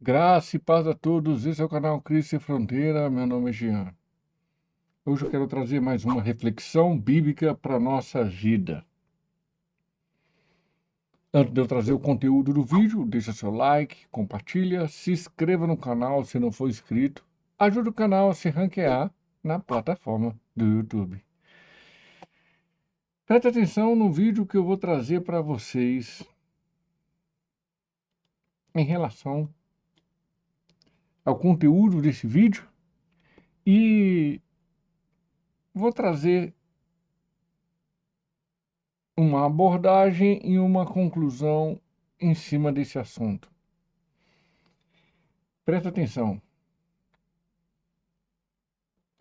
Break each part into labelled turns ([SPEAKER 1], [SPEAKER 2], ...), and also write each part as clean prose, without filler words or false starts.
[SPEAKER 1] Graça e paz a todos, esse é o canal Cristo Sem Fronteira, meu nome é Jean. Hoje eu quero trazer mais uma reflexão bíblica para a nossa vida. Antes de eu trazer o conteúdo do vídeo, deixa seu like, compartilha, se inscreva no canal se não for inscrito, ajude o canal a se ranquear na plataforma do YouTube. Preste atenção no vídeo que eu vou trazer para vocês em relação ao conteúdo desse vídeo e vou trazer uma abordagem e uma conclusão em cima desse assunto. Presta atenção.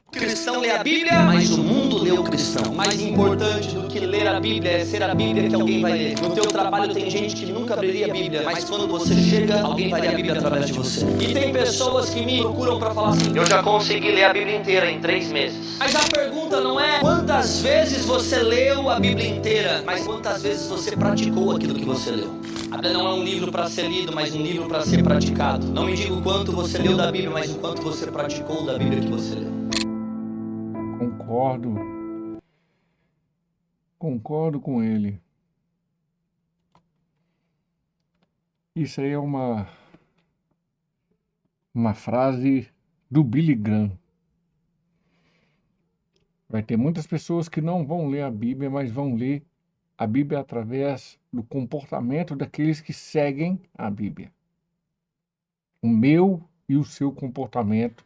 [SPEAKER 2] O cristão lê a Bíblia, mas o mundo lê o cristão. Mais importante do que ler a Bíblia é ser a Bíblia que alguém vai ler. No teu trabalho tem gente que nunca abriria a Bíblia, mas quando você chega, alguém vai ler a Bíblia através de você. E tem pessoas que me procuram para falar assim: eu já consegui ler a Bíblia inteira em 3 meses. Mas a pergunta não é quantas vezes você leu a Bíblia inteira, mas quantas vezes você praticou aquilo que você leu. A Bíblia não é um livro para ser lido, mas um livro para ser praticado. Não me diga o quanto você leu da Bíblia, mas o quanto você praticou da Bíblia que você leu.
[SPEAKER 1] Concordo com ele. Isso aí é uma frase do Billy Graham. Vai ter muitas pessoas que não vão ler a Bíblia, mas vão ler a Bíblia através do comportamento daqueles que seguem a Bíblia. O meu e o seu comportamento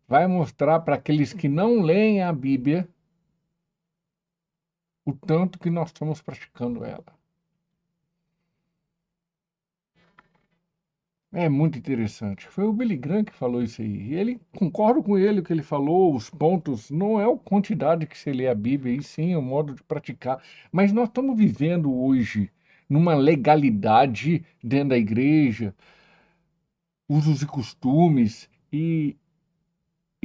[SPEAKER 1] vai mostrar para aqueles que não leem a Bíblia o tanto que nós estamos praticando ela. É muito interessante. Foi o Billy Graham que falou isso aí. E ele, concordo com ele, o que ele falou, os pontos, não é a quantidade que você lê a Bíblia, e sim é o modo de praticar. Mas nós estamos vivendo hoje numa legalidade dentro da igreja, usos e costumes, e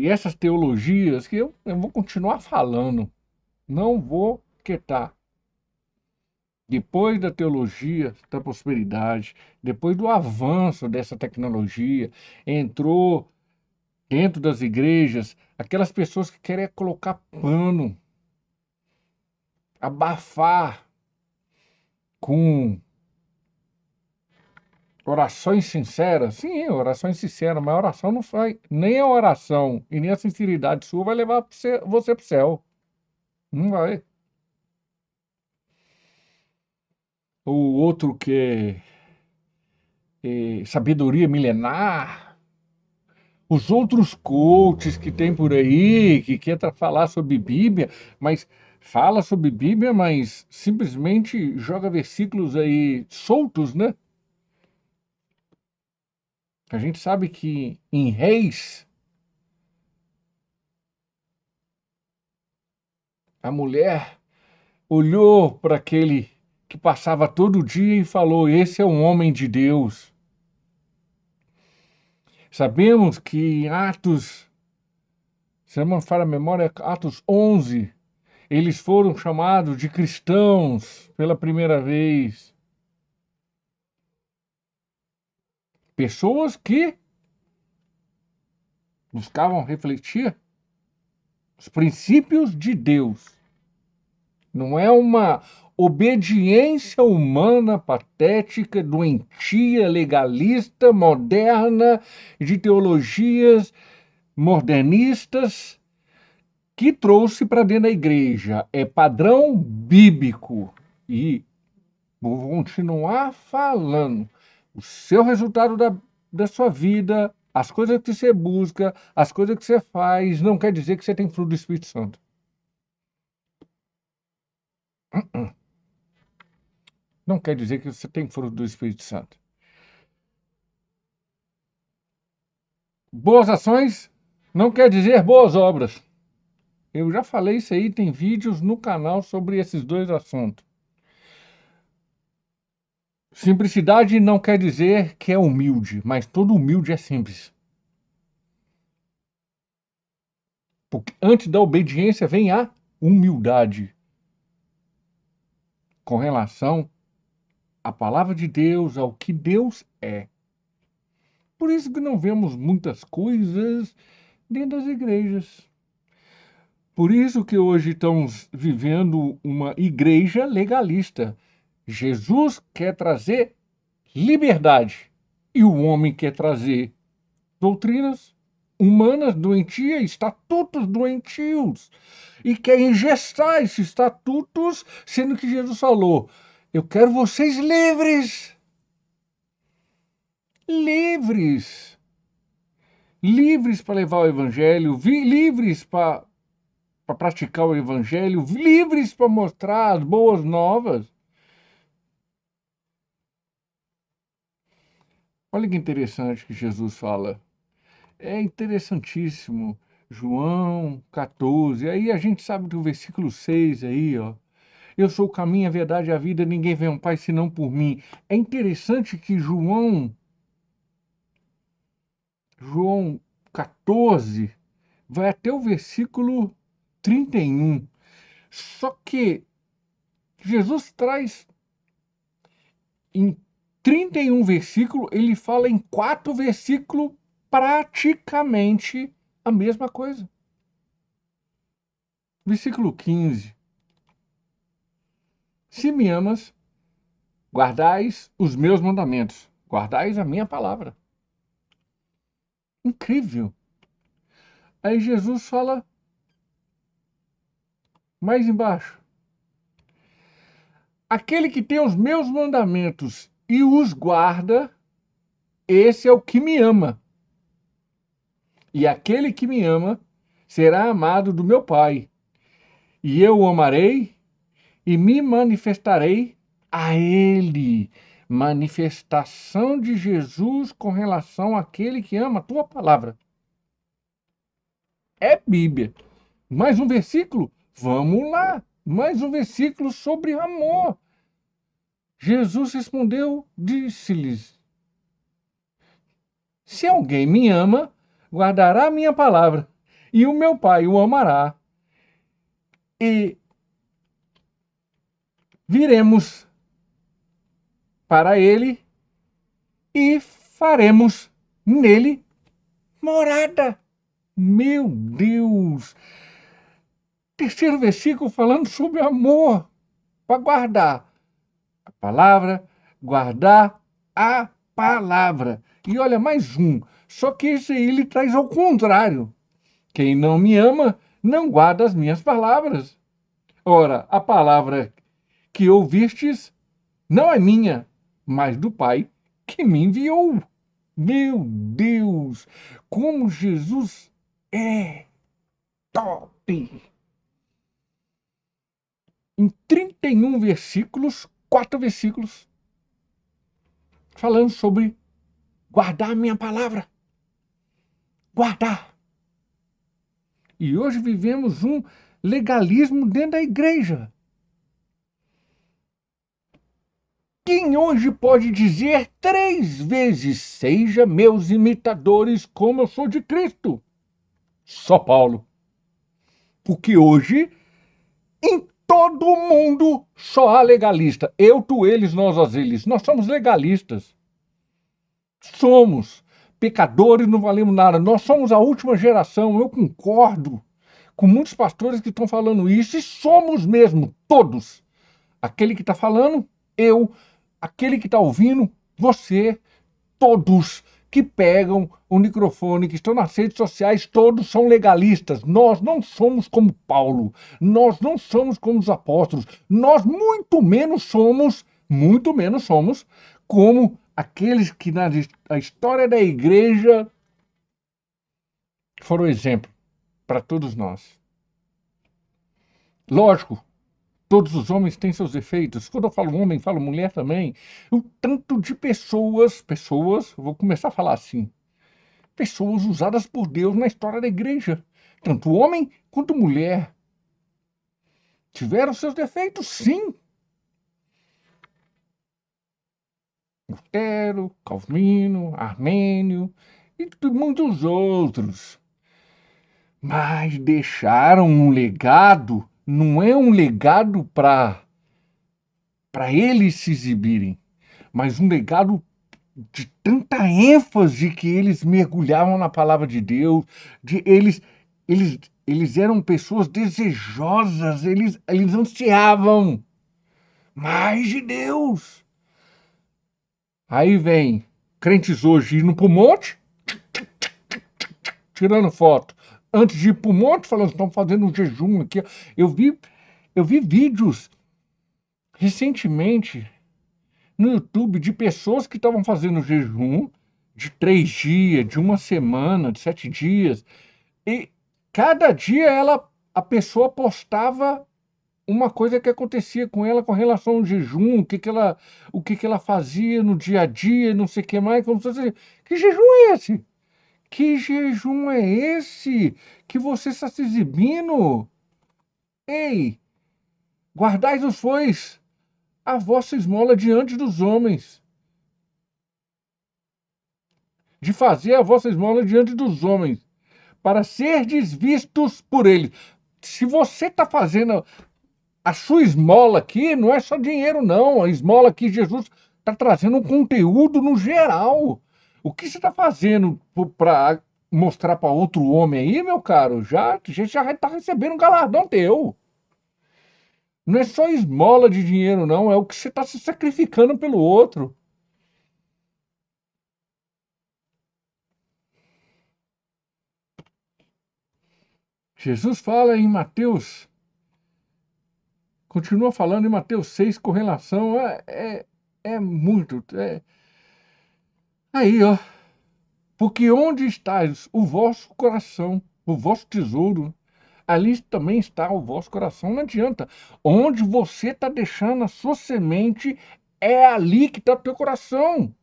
[SPEAKER 1] essas teologias que eu vou continuar falando, não vou quietar. Depois da teologia da prosperidade, depois do avanço dessa tecnologia, entrou dentro das igrejas aquelas pessoas que querem colocar pano, abafar com orações sinceras. Sim, orações sinceras, mas a oração não faz. Nem a oração e nem a sinceridade sua vai levar você para o céu. Não vai. O outro que é sabedoria milenar. Os outros coaches que tem por aí, que quer falar sobre Bíblia, mas fala sobre Bíblia, mas simplesmente joga versículos aí soltos, né? A gente sabe que em Reis, a mulher olhou para aquele que passava todo dia e falou: esse é um homem de Deus. Sabemos que em Atos, se não me falha a memória, Atos 11, eles foram chamados de cristãos pela primeira vez. Pessoas que buscavam refletir os princípios de Deus. Não é uma obediência humana patética, doentia, legalista, moderna, de teologias modernistas que trouxe para dentro da igreja. É padrão bíblico. E vou continuar falando. O seu resultado da sua vida, as coisas que você busca, as coisas que você faz, não quer dizer que você tem fruto do Espírito Santo. Não quer dizer que você tem fruto do Espírito Santo. Boas ações não quer dizer boas obras. Eu já falei isso aí, tem vídeos no canal sobre esses dois assuntos. Simplicidade não quer dizer que é humilde, mas todo humilde é simples. Porque antes da obediência vem a humildade. Com relação à palavra de Deus, ao que Deus é. Por isso que não vemos muitas coisas dentro das igrejas. Por isso que hoje estamos vivendo uma igreja legalista. Jesus quer trazer liberdade e o homem quer trazer doutrinas humanas doentias, estatutos doentios, e quer engessar esses estatutos, sendo que Jesus falou: eu quero vocês livres. Livres. Livres para levar o evangelho, livres para praticar o evangelho, livres para mostrar as boas novas. Olha que interessante que Jesus fala. É interessantíssimo. João 14. Aí a gente sabe do versículo 6 aí, ó. Eu sou o caminho, a verdade e a vida, ninguém vem ao Pai senão por mim. É interessante que João 14 vai até o versículo 31. Só que Jesus traz em 31 versículos, ele fala em 4 versículos praticamente a mesma coisa. Versículo 15. Se me amas, guardais os meus mandamentos, guardais a minha palavra. Incrível. Aí Jesus fala mais embaixo: aquele que tem os meus mandamentos e os guarda, esse é o que me ama. E aquele que me ama será amado do meu Pai. E eu o amarei e me manifestarei a ele. Manifestação de Jesus com relação àquele que ama a tua palavra. É Bíblia. Mais um versículo? Vamos lá. Mais um versículo sobre amor. Jesus respondeu, disse-lhes: se alguém me ama, guardará a minha palavra, e o meu Pai o amará, e viremos para ele e faremos nele morada. Meu Deus! Terceiro versículo falando sobre amor, para guardar a palavra, guardar a palavra. E olha, mais um. Só que esse aí ele traz ao contrário. Quem não me ama, não guarda as minhas palavras. Ora, a palavra que ouvistes não é minha, mas do Pai que me enviou. Meu Deus, como Jesus é top! Em 31 versículos, 4 versículos, falando sobre guardar a minha palavra. Guardar. E hoje vivemos um legalismo dentro da igreja. Quem hoje pode dizer 3 vezes: seja meus imitadores como eu sou de Cristo? Só Paulo. Porque hoje, em todo mundo, só há legalista. Eu, tu, eles, nós, eles. Nós somos legalistas. Somos pecadores, não valemos nada. Nós somos a última geração. Eu concordo com muitos pastores que estão falando isso. E somos mesmo, todos. Aquele que está falando, eu. Aquele que está ouvindo, você, todos que pegam o microfone, que estão nas redes sociais, todos são legalistas. Nós não somos como Paulo, nós não somos como os apóstolos, nós muito menos somos como aqueles que na história da igreja foram exemplo para todos nós. Lógico, todos os homens têm seus defeitos. Quando eu falo homem, falo mulher também. O tanto de pessoas, vou começar a falar assim, pessoas usadas por Deus na história da igreja. Tanto homem quanto mulher. Tiveram seus defeitos, sim. Lutero, Calvino, Armênio e muitos outros. Mas deixaram um legado. Não é um legado para eles se exibirem, mas um legado de tanta ênfase que eles mergulhavam na palavra de Deus, de eles, eles eram pessoas desejosas, eles ansiavam mais de Deus. Aí vem crentes hoje indo pro monte, tirando foto. Antes de ir pro monte, falando, estão fazendo um jejum aqui. Eu vi vídeos recentemente no YouTube de pessoas que estavam fazendo jejum de 3 dias, de uma semana, de 7 dias. E cada dia a pessoa postava uma coisa que acontecia com ela com relação ao jejum, o que ela fazia no dia a dia, não sei o que mais. Como se fosse, que jejum é esse? Que jejum é esse que você está se exibindo? Ei, guardai os sois a vossa esmola diante dos homens, de fazer a vossa esmola diante dos homens, para serdes vistos por eles. Se você está fazendo a sua esmola aqui, não é só dinheiro, não. A esmola aqui, Jesus está trazendo um conteúdo no geral. O que você está fazendo para mostrar para outro homem aí, meu caro? Já está recebendo um galardão teu. Não é só esmola de dinheiro, não. É o que você está se sacrificando pelo outro. Jesus fala em Mateus, continua falando em Mateus 6 com relação é muito. Aí, ó. Porque onde está o vosso coração, o vosso tesouro, ali também está o vosso coração. Não adianta. Onde você está deixando a sua semente, é ali que está o teu coração.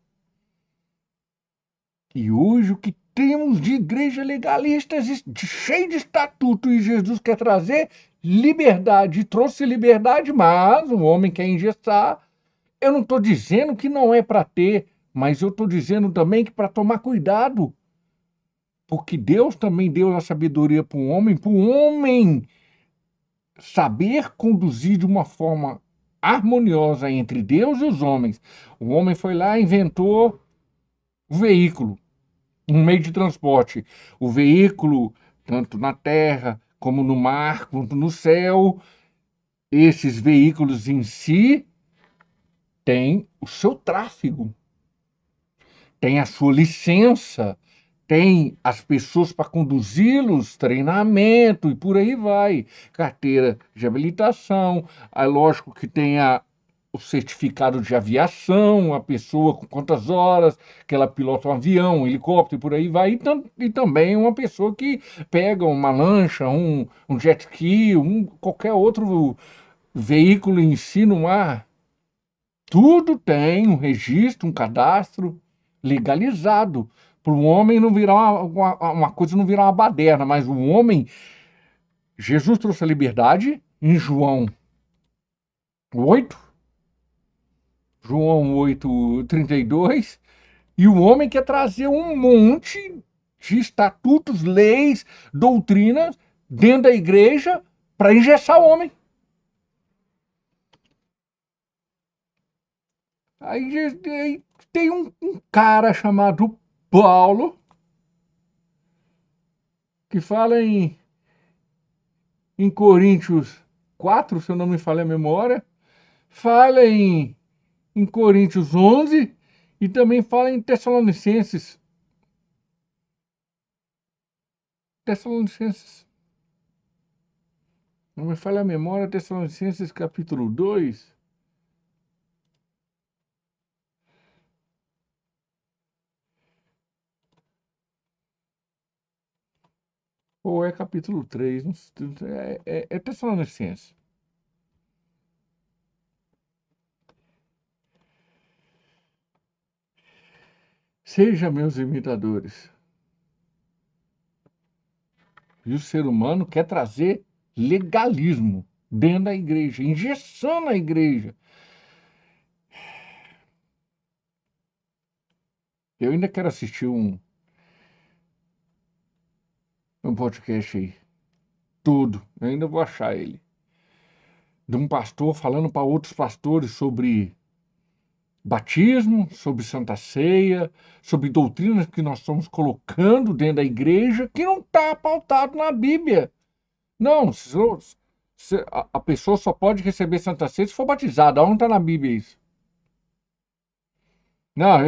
[SPEAKER 1] E hoje o que temos de igreja legalista, cheio de estatuto, e Jesus quer trazer liberdade, trouxe liberdade, mas o homem quer engessar. Eu não estou dizendo que não é para ter, mas eu estou dizendo também que para tomar cuidado. Porque Deus também deu a sabedoria para o homem saber conduzir de uma forma harmoniosa entre Deus e os homens. O homem foi lá e inventou o veículo, um meio de transporte. O veículo, tanto na terra, como no mar, quanto no céu, esses veículos em si têm o seu tráfego, tem a sua licença, tem as pessoas para conduzi-los, treinamento e por aí vai. Carteira de habilitação, é lógico que tem o certificado de aviação, a pessoa com quantas horas que ela pilota um avião, um helicóptero e por aí vai. E também uma pessoa que pega uma lancha, um jet ski, qualquer outro veículo em si no mar. Tudo tem um registro, um cadastro legalizado. Para o homem não virar uma coisa, não virar uma baderna, mas o homem, Jesus trouxe a liberdade em oito, João 8:32, e o homem quer trazer um monte de estatutos, leis, doutrinas dentro da igreja para engessar o homem. Aí tem um cara chamado Paulo que fala em Coríntios 4, se eu não me falha a memória, fala em Coríntios 11 e também fala em Tessalonicenses. Não me falha a memória, Tessalonicenses capítulo 2. Ou é capítulo 3, não sei, é Tessalonicenses. Seja meus imitadores. E o ser humano quer trazer legalismo dentro da igreja, engessando a igreja. Eu ainda quero assistir um podcast aí, todo. Eu ainda vou achar ele. De um pastor falando para outros pastores sobre batismo, sobre Santa Ceia, sobre doutrinas que nós estamos colocando dentro da igreja, que não está pautado na Bíblia. Não, a pessoa só pode receber Santa Ceia se for batizada. Onde está na Bíblia isso? Não,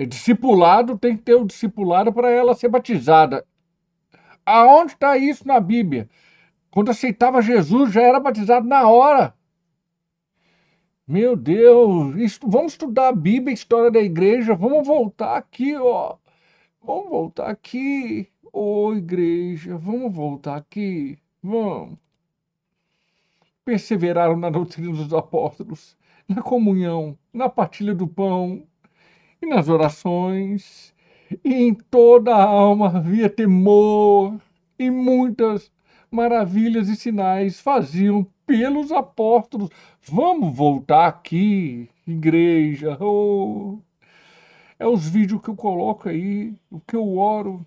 [SPEAKER 1] discipulado, tem que ter o discipulado para ela ser batizada. Aonde está isso na Bíblia? Quando aceitava Jesus, já era batizado na hora. Meu Deus, vamos estudar a Bíblia, a história da igreja, vamos voltar aqui, ó. Vamos voltar aqui, ô igreja, vamos voltar aqui, vamos. Perseveraram na doutrina dos apóstolos, na comunhão, na partilha do pão e nas orações. E em toda a alma havia temor, e muitas maravilhas e sinais faziam pelos apóstolos. Vamos voltar aqui, igreja. Oh, é os vídeos que eu coloco aí, o que eu oro.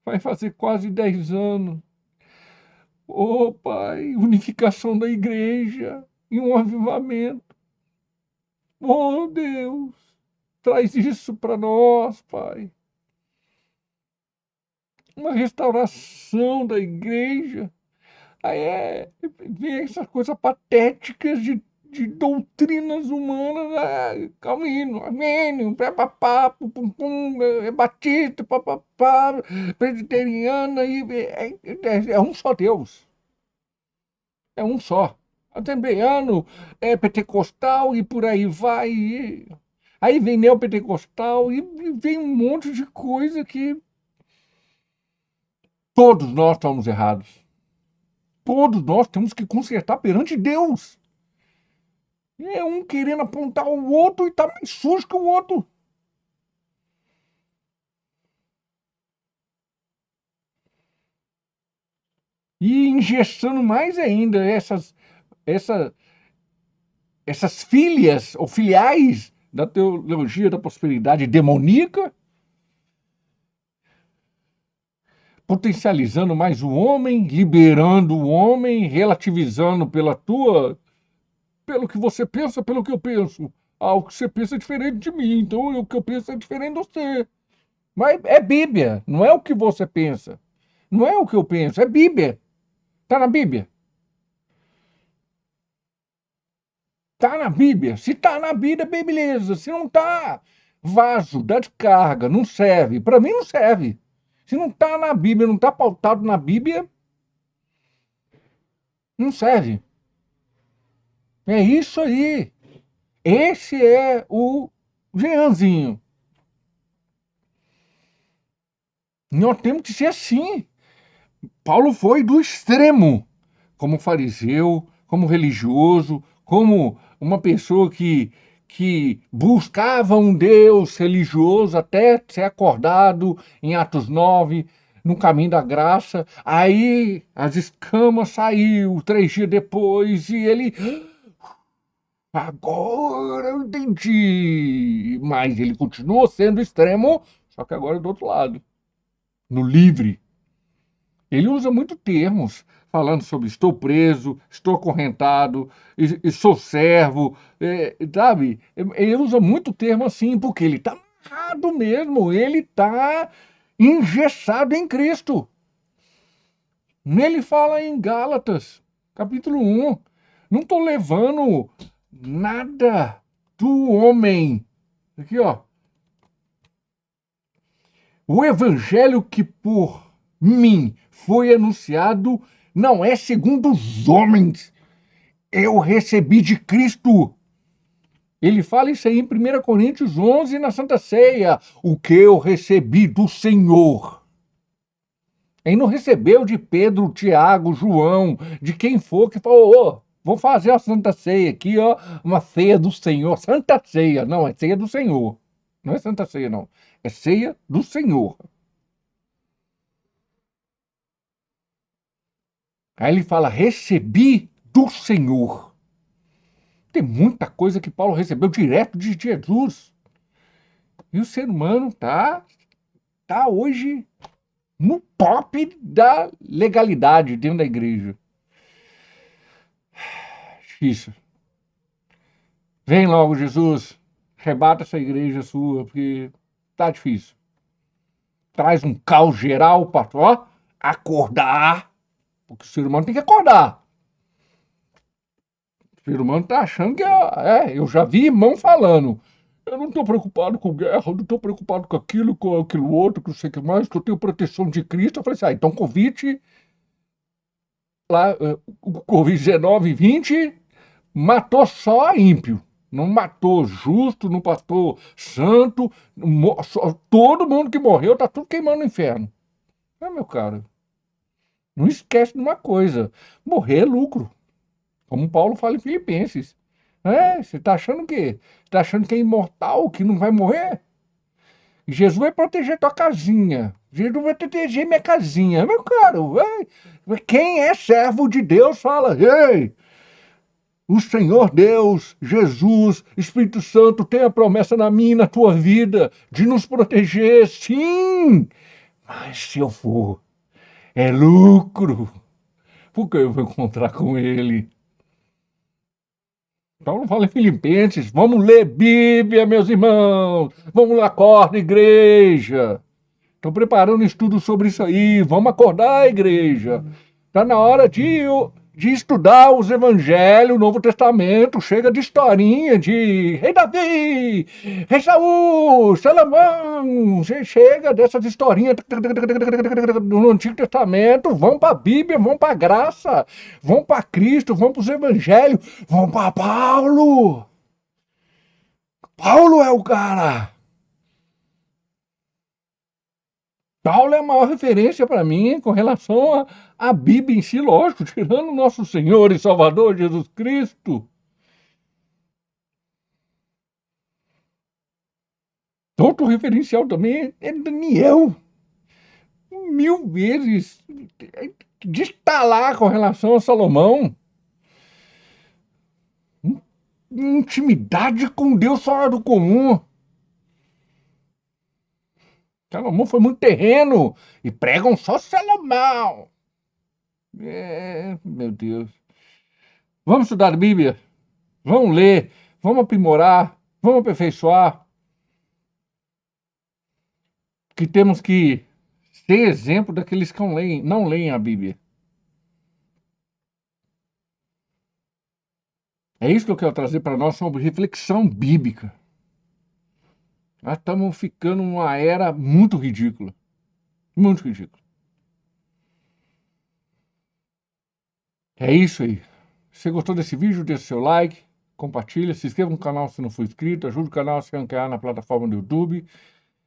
[SPEAKER 1] Vai fazer quase 10 anos. Oh, Pai, unificação da igreja e um avivamento. Oh, Deus, traz isso para nós, Pai. Uma restauração da igreja. Aí vem essas coisas patéticas de doutrinas humanas. Calmino, Armênio, papapá, é batista, papapá, presbiteriana, é um só Deus. É um só. Assembleano, pentecostal e por aí vai. Aí vem neopentecostal e vem um monte de coisa que todos nós estamos errados. Todos nós temos que consertar perante Deus. É um querendo apontar o outro e tá mais sujo que o outro. E engessando mais ainda essas filhas ou filiais da teologia da prosperidade demoníaca, potencializando mais o homem, liberando o homem, relativizando pelo que você pensa, pelo que eu penso. Ah, o que você pensa é diferente de mim, então o que eu penso é diferente de você. Mas é Bíblia, não é o que você pensa. Não é o que eu penso, é Bíblia. Tá na Bíblia. Tá na Bíblia. Se tá na Bíblia, beleza. Se não tá, vaso, dá de carga, não serve. Para mim não serve. Se não tá na Bíblia, não tá pautado na Bíblia, não serve. É isso aí. Esse é o Jeanzinho. Nós temos que ser assim. Paulo foi do extremo, como fariseu, como religioso, como uma pessoa que buscava um Deus religioso até ser acordado em Atos 9, no caminho da graça. Aí as escamas saiu 3 dias depois e ele... Agora eu entendi. Mas ele continuou sendo extremo, só que agora é do outro lado, no livre. Ele usa muito termos, falando sobre estou preso, estou acorrentado, e sou servo, sabe? Ele usa muito termo assim, porque ele está amarrado mesmo, ele está engessado em Cristo. Ele fala em Gálatas, capítulo 1, não estou levando nada do homem. Aqui, ó. O evangelho que por mim foi anunciado não é segundo os homens. Eu recebi de Cristo. Ele fala isso aí em 1 Coríntios 11, na Santa Ceia. O que eu recebi do Senhor. Ele não recebeu de Pedro, Tiago, João, de quem for que falou, vou fazer a Santa Ceia aqui, ó, uma ceia do Senhor. Santa Ceia, não, é ceia do Senhor. Não é Santa Ceia, não. É ceia do Senhor. Aí ele fala, recebi do Senhor. Tem muita coisa que Paulo recebeu direto de Jesus. E o ser humano tá hoje no top da legalidade dentro da igreja. Difícil. Vem logo, Jesus, rebata essa igreja sua, porque tá difícil. Traz um caos geral para acordar, porque o ser humano tem que acordar. O ser humano tá achando que eu já vi irmão falando. Eu não tô preocupado com guerra, eu não tô preocupado com aquilo outro, que não sei o que mais, que eu tenho proteção de Cristo. Eu falei assim, então convite lá, o Covid-19 20 matou só ímpio. Não matou justo, não matou santo. Todo mundo que morreu tá tudo queimando no inferno. Meu caro, não esquece de uma coisa: morrer é lucro. Como Paulo fala em Filipenses. Você tá achando o quê? Você tá achando que é imortal, que não vai morrer? Jesus vai proteger tua casinha. Jesus vai proteger minha casinha. Meu caro, quem é servo de Deus fala, ei, o Senhor Deus, Jesus, Espírito Santo tem a promessa na minha e na tua vida de nos proteger, sim. Mas se eu for, é lucro, porque eu vou encontrar com ele. Paulo fala em Filipenses, vamos ler Bíblia, meus irmãos. Vamos lá, acorda, igreja. Estou preparando um estudo sobre isso aí. Vamos acordar, igreja. Está na hora de estudar os evangelhos, o Novo Testamento. Chega de historinha de Rei Davi, Rei Saul, Salomão. Chega dessas historinhas do Antigo Testamento. Vamos para a Bíblia, vamos para a graça, vamos para Cristo, vamos para os evangelhos, vamos para Paulo. Paulo é o cara. Paulo é a maior referência para mim com relação à Bíblia em si, lógico, tirando nosso Senhor e Salvador Jesus Cristo. Outro referencial também é Daniel. 1000 vezes de estar lá com relação a Salomão. Intimidade com Deus fora do comum. Salomão foi muito terreno e pregam só Salomão. Meu Deus. Vamos estudar a Bíblia? Vamos ler, vamos aprimorar, vamos aperfeiçoar. Que temos que ser exemplo daqueles que não leem a Bíblia. É isso que eu quero trazer para nós sobre reflexão bíblica. Nós estamos ficando numa era muito ridícula. Muito ridícula. É isso aí. Se você gostou desse vídeo, deixa seu like, compartilha, se inscreva no canal se não for inscrito, ajude o canal a se ranquear na plataforma do YouTube.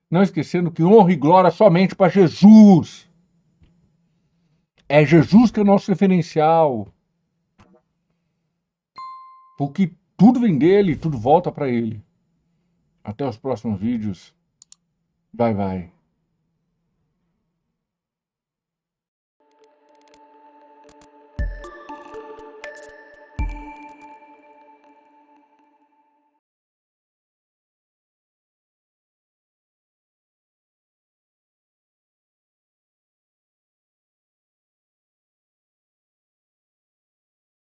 [SPEAKER 1] Não esquecendo que honra e glória somente para Jesus. É Jesus que é o nosso referencial. Porque tudo vem dele, tudo volta para ele. Até os próximos vídeos. Bye, bye.